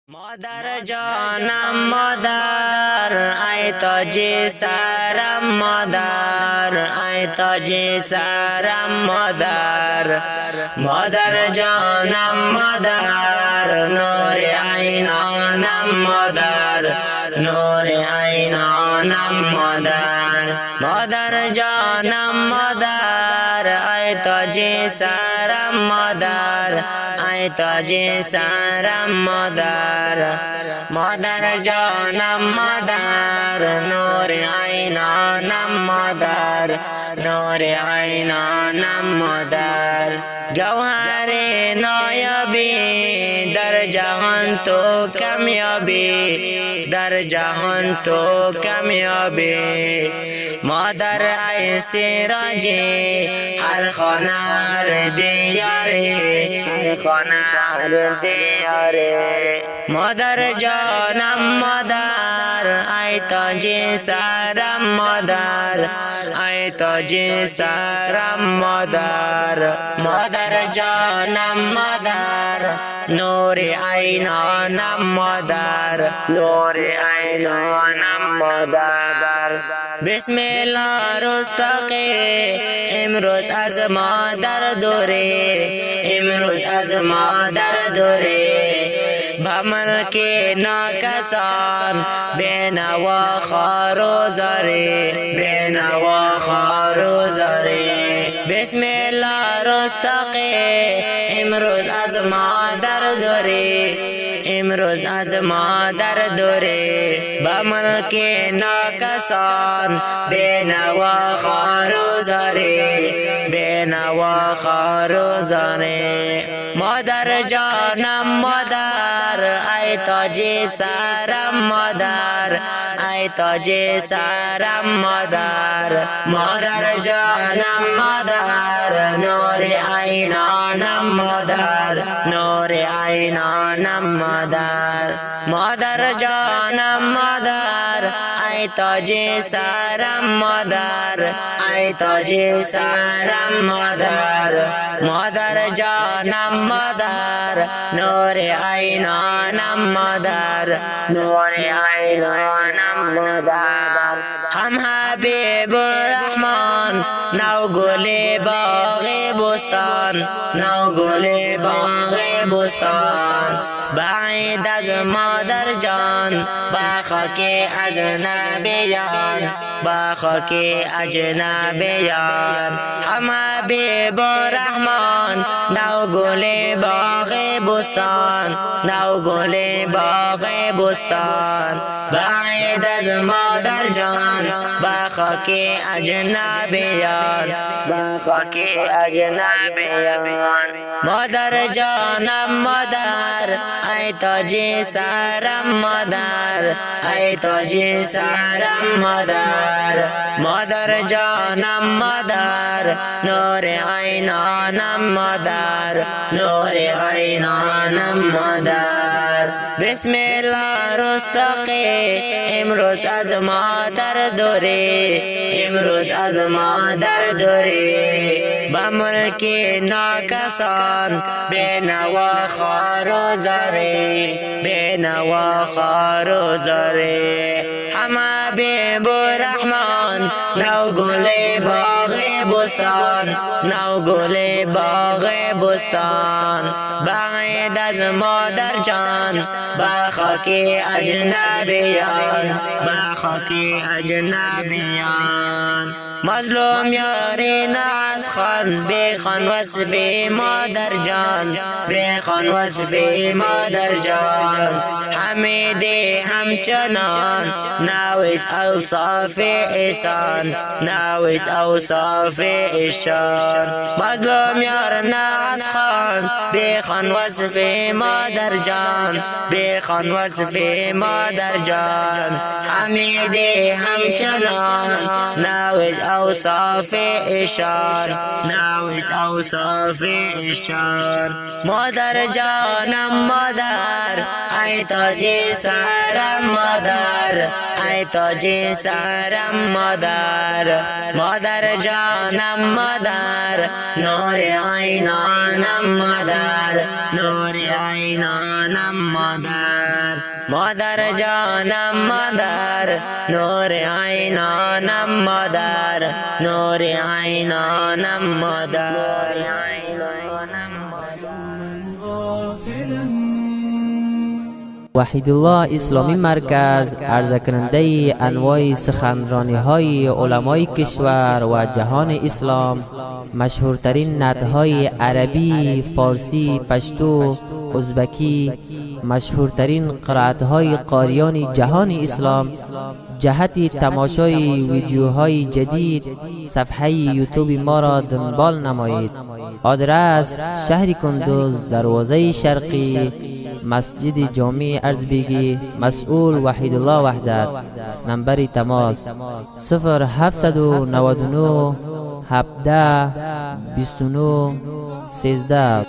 مادر جانم مادر ای تاج سرم مادر ای تاج سرم مادر مادر جانم مادر نور عینانم مادر نور عینانم مادر مادر جانم مادر ای تاج سرم مادر ای تاج سرم مادر مادر جانم مادر نور عینانم مادر نور عینانم مادر گوهر نایابی در جهان تو کمیابی در جهان تو کمیابی مادر ای سراجی هر خانه هر دیاری هر خانه هر دیاری مادر جانم مادر ای تاج سرم مادر ای تاج سرم مادر مادر جانم مادر نور عینانم مادر نور عینانم مادر بسم الله رستقی امروز از مادر دوری امروز از مادر دوری بملک ناکسان بینوا خار و زاری بینوا خار و زاری بسم الله رستقی امروز از مادر دوری امروز از مادر دوری بملک ناکسان بینوا خار و زاری بینوا خار و زاری مادر جانم مادر ای تاج سرم مادر ای تاج سرم مادر مادر جانم مادر نور عینانم مادر نور عینانم مادر مادر جانم مادر ای تاج سرم مادر ای تاج سرم مادر مادر جانم مادر نور عینانم مادر نور عینانم مادر هم حبیب الرحمن نو گل باغ بستان نو گل باغ بستان بعید از مادر جان با خاک اجنبیان با خاک اجنبیان هم حبیب الرحمن نو گل باغ بستان نو گل باغ بستان بعید از مادر جان با خاک اجنبیان با خاک اجنبیان مادر جانم مادر ای تاج سرم مادر ای تاج سرم مادر مادر جانم مادر نور عینانم مادر نور عینانم مادر بسم الله رستقی امروز از مادر دوری امروز از مادر دوری با ملک ناکسان بینوا خار و زاری بینوا خار و زاری هم حبیب الرحمن نو گل باغ بستان نو گل باغ بستان بعید از مادر جان با خاک اجنبیان با خاک اجنبیان مظلوم یاری نعت خان بخوان وصف مادر جان بخوان وصف مادر جان حمیدی همچنان نویس اوصاف ایشان نویس اوصاف ایشان مظلوم یار نعت خان بخوان وصف مادر جان بخوان وصف مادر جان حمیدی همچنان نویس اوصاف ایشان نویس اوصاف ایشان مادر جانم مادر ای تاج سرم مادر، ای تاج سرم مادر، مادر جانم مادر، نور عینانم مادر، نور عینانم مادر، مادر جانم مادر، نور عینانم مادر، نور عینانم مادر. وحید الله اسلامی مرکز عرضه کننده انواع سخنرانی های علمای کشور و جهان اسلام، مشهورترین نطقهای عربی، فارسی، پشتو، ازبکی، مشهورترین قرائت‌های قاریان جهان اسلام. جهت تماشای ویدیوهای جدید صفحه یوتیوب ما را دنبال نمایید. آدرس: شهر کندوز، دروازه شرقی، مسجد جامع ارزبیگی، مسئول وحید الله وحدت. نمبر تماس 0799 17 29 13.